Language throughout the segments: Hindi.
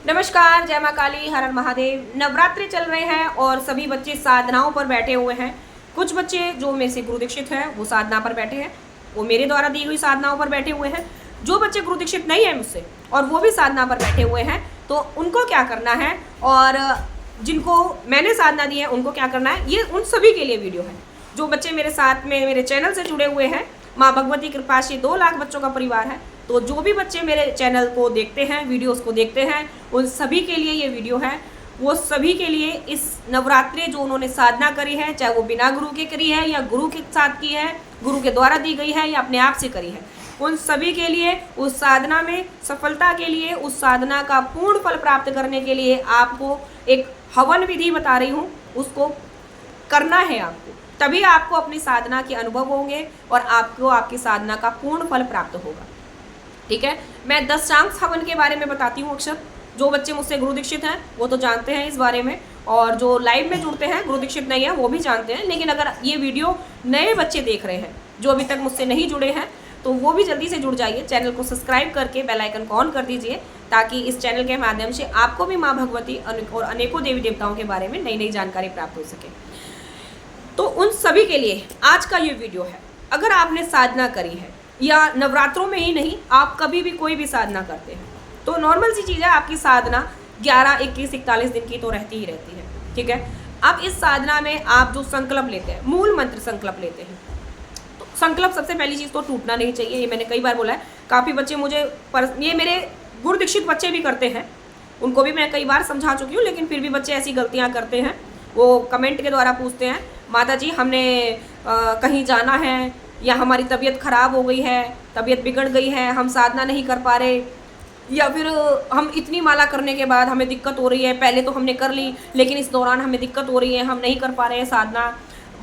नमस्कार, जय माँ काली, हर हर महादेव। नवरात्रि चल रहे हैं और सभी बच्चे साधनाओं पर बैठे हुए हैं। कुछ बच्चे जो मेरे से गुरु दीक्षित हैं वो साधना पर बैठे हैं, वो मेरे द्वारा दी हुई साधनाओं पर बैठे हुए हैं। जो बच्चे गुरु दीक्षित नहीं है मुझसे और वो भी साधना पर बैठे हुए हैं, तो उनको क्या करना है और जिनको मैंने साधना दी है उनको क्या करना है, ये उन सभी के लिए वीडियो है। जो बच्चे मेरे साथ में मेरे चैनल से जुड़े हुए हैं, माँ भगवती कृपा से 2 लाख बच्चों का परिवार है, तो जो भी बच्चे मेरे चैनल को देखते हैं, वीडियोस को देखते हैं, उन सभी के लिए ये वीडियो है। वो सभी के लिए इस नवरात्रि जो उन्होंने साधना करी है, चाहे वो बिना गुरु के करी है या गुरु के साथ की है, गुरु के द्वारा दी गई है या अपने आप से करी है, उन सभी के लिए उस साधना में सफलता के लिए, उस साधना का पूर्ण फल प्राप्त करने के लिए आपको एक हवन विधि बता रही हूँ, उसको करना है आपको। तभी आपको अपनी साधना के अनुभव होंगे और आपको आपकी साधना का पूर्ण फल प्राप्त होगा। ठीक है, मैं 10 शांक्ष हवन के बारे में बताती हूँ। अक्षर जो बच्चे मुझसे गुरु दीक्षित हैं वो तो जानते हैं इस बारे में, और जो लाइव में जुड़ते हैं गुरु दीक्षित नहीं है वो भी जानते हैं। लेकिन अगर ये वीडियो नए बच्चे देख रहे हैं जो अभी तक मुझसे नहीं जुड़े हैं, तो वो भी जल्दी से जुड़ जाइए। चैनल को सब्सक्राइब करके बेल आइकन को ऑन कर दीजिए, ताकि इस चैनल के माध्यम से आपको भी माँ भगवती और अनेकों देवी देवताओं के बारे में नई नई जानकारी प्राप्त हो सके। तो उन सभी के लिए आज का ये वीडियो है। अगर आपने साधना करी है, या नवरात्रों में ही नहीं, आप कभी भी कोई भी साधना करते हैं, तो नॉर्मल सी चीज़ है, आपकी साधना 11, 21, 41 दिन की तो रहती ही रहती है। ठीक है, अब इस साधना में आप जो संकल्प लेते हैं, मूल मंत्र संकल्प लेते हैं, तो संकल्प सबसे पहली चीज़ तो टूटना नहीं चाहिए। ये मैंने कई बार बोला है। काफ़ी बच्चे मुझे ये मेरे गुरु दीक्षित बच्चे भी करते हैं, उनको भी मैं कई बार समझा चुकी हूँ, लेकिन फिर भी बच्चे ऐसी गलतियाँ करते हैं। वो कमेंट के द्वारा पूछते हैं, माता जी हमने कहीं जाना है, या हमारी तबीयत ख़राब हो गई है, तबीयत बिगड़ गई है, हम साधना नहीं कर पा रहे, या फिर हम इतनी माला करने के बाद हमें दिक्कत हो रही है, पहले तो हमने कर ली लेकिन इस दौरान हमें दिक्कत हो रही है, हम नहीं कर पा रहे हैं साधना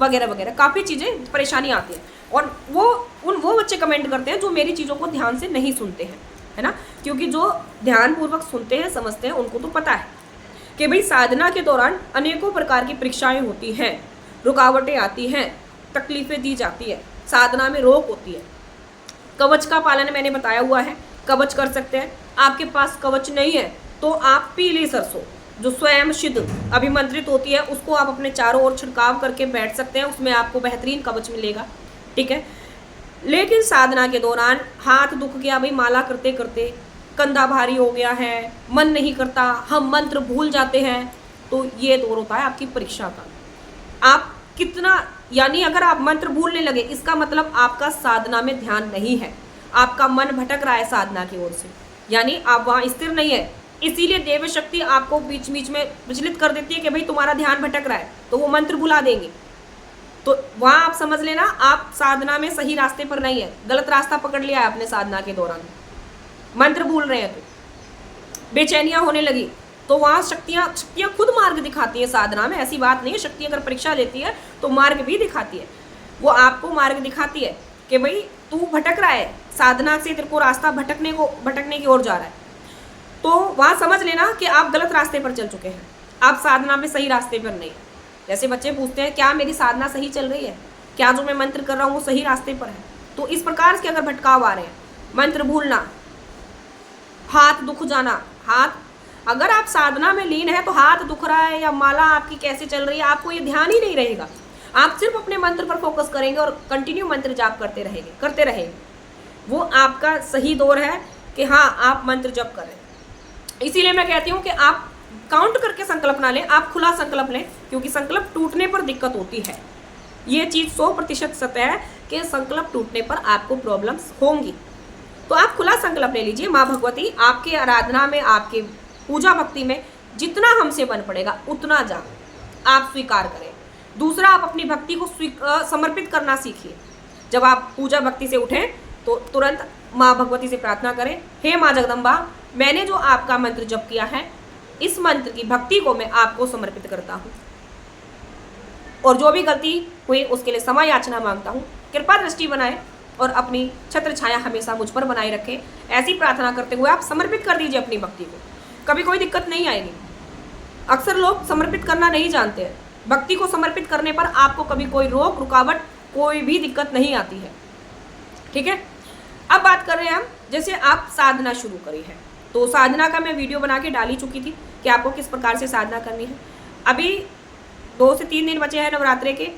वगैरह वगैरह। काफ़ी चीज़ें परेशानी आती है, और वो बच्चे कमेंट करते हैं जो मेरी चीज़ों को ध्यान से नहीं सुनते हैं, है ना। क्योंकि जो ध्यानपूर्वक सुनते हैं, समझते हैं, उनको तो पता है कि भाई साधना के दौरान अनेकों प्रकार की परीक्षाएँ होती हैं, रुकावटें आती हैं, तकलीफ़ें दी जाती है, साधना में रोक होती है। कवच का पालन मैंने बताया हुआ है, कवच कर सकते हैं। आपके पास कवच नहीं है तो आप पीली सरसों जो स्वयं सिद्ध अभिमंत्रित होती है, उसको आप अपने चारों ओर छिड़काव करके बैठ सकते हैं, उसमें आपको बेहतरीन कवच मिलेगा। ठीक है, लेकिन साधना के दौरान हाथ दुख गया, भाई माला करते करते कंधा भारी हो गया है, मन नहीं करता, हम मंत्र भूल जाते हैं, तो ये दौर होता है आपकी परीक्षा का। आप कितना, यानी अगर आप मंत्र भूलने लगे, इसका मतलब आपका साधना में ध्यान नहीं है, आपका मन भटक रहा है साधना की ओर से, यानी आप वहाँ स्थिर नहीं है। इसीलिए देव शक्ति आपको बीच बीच में विचलित कर देती है कि भाई तुम्हारा ध्यान भटक रहा है, तो वो मंत्र भुला देंगे। तो वहाँ आप समझ लेना, आप साधना में सही रास्ते पर नहीं है, गलत रास्ता पकड़ लिया है आपने साधना के दौरान। मंत्र भूल रहे हैं तो बेचैनियाँ होने लगी, तो वहाँ शक्तियाँ खुद मार्ग दिखाती है साधना में। ऐसी बात नहीं है, शक्ति अगर परीक्षा लेती है तो मार्ग भी दिखाती है। वो आपको मार्ग दिखाती है कि भाई तू भटक रहा है, साधना से तेरे को रास्ता भटकने की ओर जा रहा है, तो वहाँ समझ लेना कि आप गलत रास्ते पर चल चुके हैं, आप साधना में सही रास्ते पर नहीं। जैसे बच्चे पूछते हैं क्या मेरी साधना सही चल रही है, क्या जो मैं मंत्र कर रहा हूँ वो सही रास्ते पर है, तो इस प्रकार से अगर भटकाव आ रहे हैं, मंत्र भूलना, हाथ दुख जाना, अगर आप साधना में लीन है तो हाथ दुख रहा है या माला आपकी कैसे चल रही है, आपको ये ध्यान ही नहीं रहेगा। आप सिर्फ अपने मंत्र पर फोकस करेंगे और कंटिन्यू मंत्र जाप करते रहेंगे। वो आपका सही दौर है कि हाँ आप मंत्र जप करें। इसीलिए मैं कहती हूँ कि आप काउंट करके संकल्प ना लें, आप खुला संकल्प लें, क्योंकि संकल्प टूटने पर दिक्कत होती है। ये चीज़ 100% सत्य है कि संकल्प टूटने पर आपको प्रॉब्लम्स होंगी। तो आप खुला संकल्प ले लीजिए, माँ भगवती आपके आराधना में, आपके पूजा भक्ति में जितना हमसे बन पड़ेगा उतना जा आप स्वीकार करें। दूसरा, आप अपनी भक्ति को समर्पित करना सीखिए। जब आप पूजा भक्ति से उठें तो तुरंत माँ भगवती से प्रार्थना करें, हे माँ जगदम्बा, मैंने जो आपका मंत्र जप किया है, इस मंत्र की भक्ति को मैं आपको समर्पित करता हूँ, और जो भी गलती हुई उसके लिए क्षमा याचना मांगता हूँ। कृपा दृष्टि बनाए और अपनी छत्र छाया हमेशा मुझ पर बनाए रखें। ऐसी प्रार्थना करते हुए आप समर्पित कर दीजिए अपनी भक्ति को, कभी कोई दिक्कत नहीं आएगी। अक्सर लोग समर्पित करना नहीं जानते हैं। भक्ति को समर्पित करने पर आपको कभी कोई रोक रुकावट, कोई भी दिक्कत नहीं आती है। ठीक है, अब बात कर रहे हैं हम, जैसे आप साधना शुरू करी है, तो साधना का मैं वीडियो बना के डाल ही चुकी थी कि आपको किस प्रकार से साधना करनी है। अभी 2 से 3 दिन बचे हैं नवरात्रे के।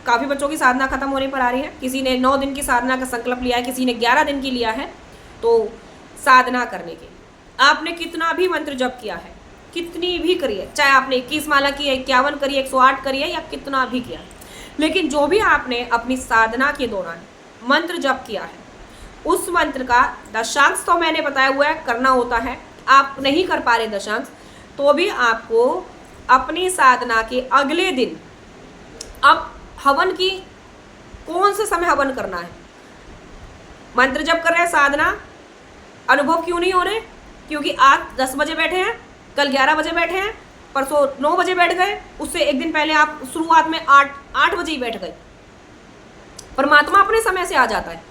काफ़ी बच्चों की साधना खत्म होने पर आ रही है। किसी ने 9 दिन की साधना का संकल्प लिया है, किसी ने 11 दिन की लिया है। तो साधना करने के आपने कितना भी मंत्र जप किया है, कितनी भी करिए, चाहे आपने 21 माला की है, 51 करी है, 108 करी है, या कितना भी किया, लेकिन जो भी आपने अपनी साधना के दौरान मंत्र जप किया है, उस मंत्र का दशांश तो मैंने बताया हुआ है करना होता है। आप नहीं कर पा रहे दशांश, तो भी आपको अपनी साधना के अगले दिन, अब हवन की कौन से समय हवन करना है, मंत्र जप कर रहे हैं, साधना अनुभव क्यों नहीं हो रहे? क्योंकि आज 10 बजे बैठे हैं, कल 11 बजे बैठे हैं, परसों 9 बजे बैठ गए, उससे एक दिन पहले आप शुरुआत में 8 बजे ही बैठ गए। परमात्मा अपने समय से आ जाता है।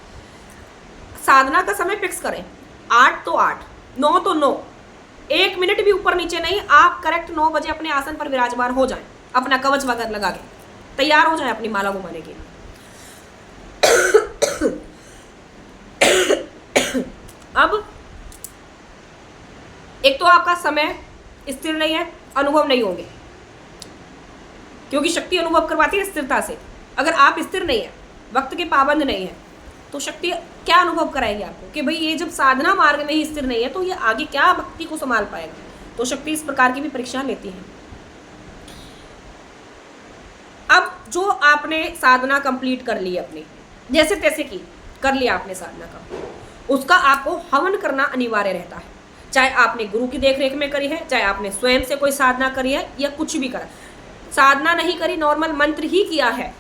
साधना का समय फिक्स करें, 8 तो 8, 9 तो 9, 1 मिनट भी ऊपर नीचे नहीं। आप करेक्ट 9 बजे अपने आसन पर विराजमान हो जाएं, अपना कवच वगैरह लगा के तैयार हो जाएं अपनी माला घुमाने के लिए। अब एक तो आपका समय स्थिर नहीं है, अनुभव नहीं होंगे, क्योंकि शक्ति अनुभव करवाती है स्थिरता से। अगर आप स्थिर नहीं है, वक्त के पाबंद नहीं है, तो शक्ति क्या अनुभव कराएगी आपको कि भाई ये जब साधना मार्ग में ही स्थिर नहीं है तो ये आगे क्या भक्ति को संभाल पाएगा। तो शक्ति इस प्रकार की भी परीक्षा लेती है। अब जो आपने साधना कंप्लीट कर ली अपनी, जैसे तैसे की कर लिया आपने साधना का, उसका आपको हवन करना अनिवार्य रहता है। चाहे आपने गुरु की देखरेख में करी है, चाहे आपने स्वयं से कोई साधना करी है, या कुछ भी करा, साधना नहीं करी, नॉर्मल मंत्र ही किया है,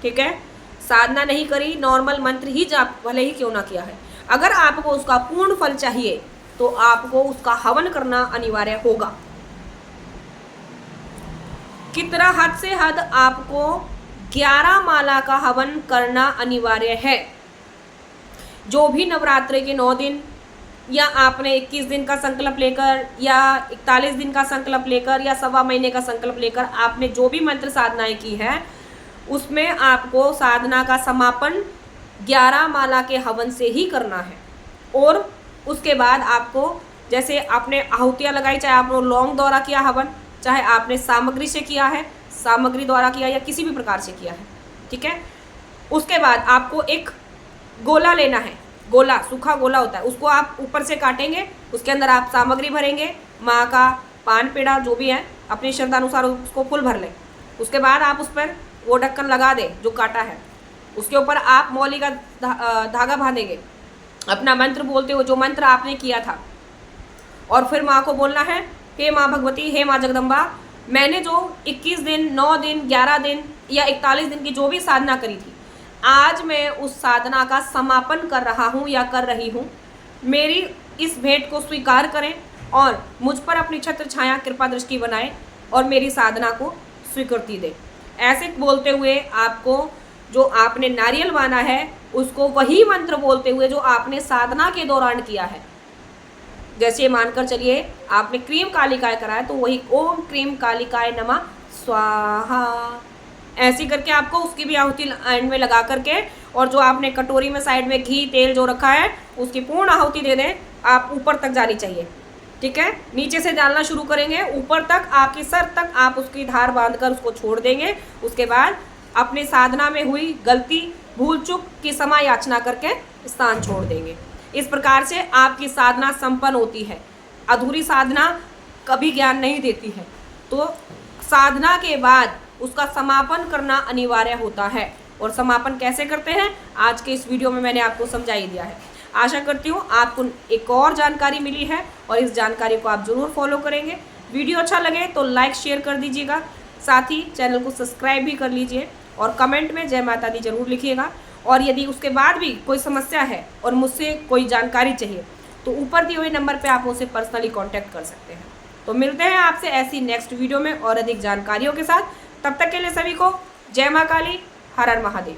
ठीक है, साधना नहीं करी, नॉर्मल मंत्र ही जाप भले ही क्यों ना किया है, अगर आपको उसका पूर्ण फल चाहिए तो आपको उसका हवन करना अनिवार्य होगा। कितना हद से हद आपको 11 माला का हवन करना अनिवार्य है। जो भी नवरात्रि के 9 दिन, या आपने 21 दिन का संकल्प लेकर, या 41 दिन का संकल्प लेकर, या सवा महीने का संकल्प लेकर आपने जो भी मंत्र साधनाएं की है, उसमें आपको साधना का समापन 11 माला के हवन से ही करना है। और उसके बाद आपको, जैसे आपने आहुतियाँ लगाई, चाहे आपने लौंग द्वारा किया हवन, चाहे आपने सामग्री से किया है, सामग्री द्वारा किया, या किसी भी प्रकार से किया है, ठीक है, उसके बाद आपको एक गोला लेना है। गोला, सूखा गोला होता है, उसको आप ऊपर से काटेंगे, उसके अंदर आप सामग्री भरेंगे, माँ का पान पेड़ा जो भी है अपनी श्रद्धा अनुसार उसको फुल भर लें। उसके बाद आप उस पर वो ढक्कन लगा दें जो काटा है, उसके ऊपर आप मौली का धागा बांधेंगे, अपना मंत्र बोलते हुए जो मंत्र आपने किया था, और फिर माँ को बोलना है, हे माँ भगवती, हे माँ जगदम्बा, मैंने जो 21 दिन, 9 दिन, 11 दिन या 41 दिन की जो भी साधना करी थी, आज मैं उस साधना का समापन कर रहा हूँ या कर रही हूँ। मेरी इस भेंट को स्वीकार करें और मुझ पर अपनी छत्र छाया कृपा दृष्टि बनाएं और मेरी साधना को स्वीकृति दें। ऐसे बोलते हुए आपको जो आपने नारियल बांधा है उसको वही मंत्र बोलते हुए जो आपने साधना के दौरान किया है, जैसे मानकर चलिए आपने क्रीम कालिकाय करा है तो वही ओम क्रीम कालिकाय नमः स्वाहा, ऐसी करके आपको उसकी भी आहुति एंड में लगा करके, और जो आपने कटोरी में साइड में घी तेल जो रखा है उसकी पूर्ण आहुति दे दें। आप ऊपर तक जानी चाहिए, ठीक है, नीचे से डालना शुरू करेंगे, ऊपर तक आपकी सर तक आप उसकी धार बांधकर उसको छोड़ देंगे। उसके बाद अपनी साधना में हुई गलती भूल चूक की क्षमा याचना करके स्थान छोड़ देंगे। इस प्रकार से आपकी साधना संपन्न होती है। अधूरी साधना कभी ज्ञान नहीं देती है, तो साधना के बाद उसका समापन करना अनिवार्य होता है। और समापन कैसे करते हैं आज के इस वीडियो में मैंने आपको समझा ही दिया है। आशा करती हूँ आपको एक और जानकारी मिली है और इस जानकारी को आप ज़रूर फॉलो करेंगे। वीडियो अच्छा लगे तो लाइक शेयर कर दीजिएगा, साथ ही चैनल को सब्सक्राइब भी कर लीजिए और कमेंट में जय माता दी जरूर लिखिएगा। और यदि उसके बाद भी कोई समस्या है और मुझसे कोई जानकारी चाहिए तो ऊपर दिए हुए नंबर पे आप मुझसे पर्सनली कांटेक्ट कर सकते हैं। तो मिलते हैं आपसे ऐसी नेक्स्ट वीडियो में और अधिक जानकारियों के साथ। तब तक के लिए सभी को जय माँ काली, हर हर महादेव।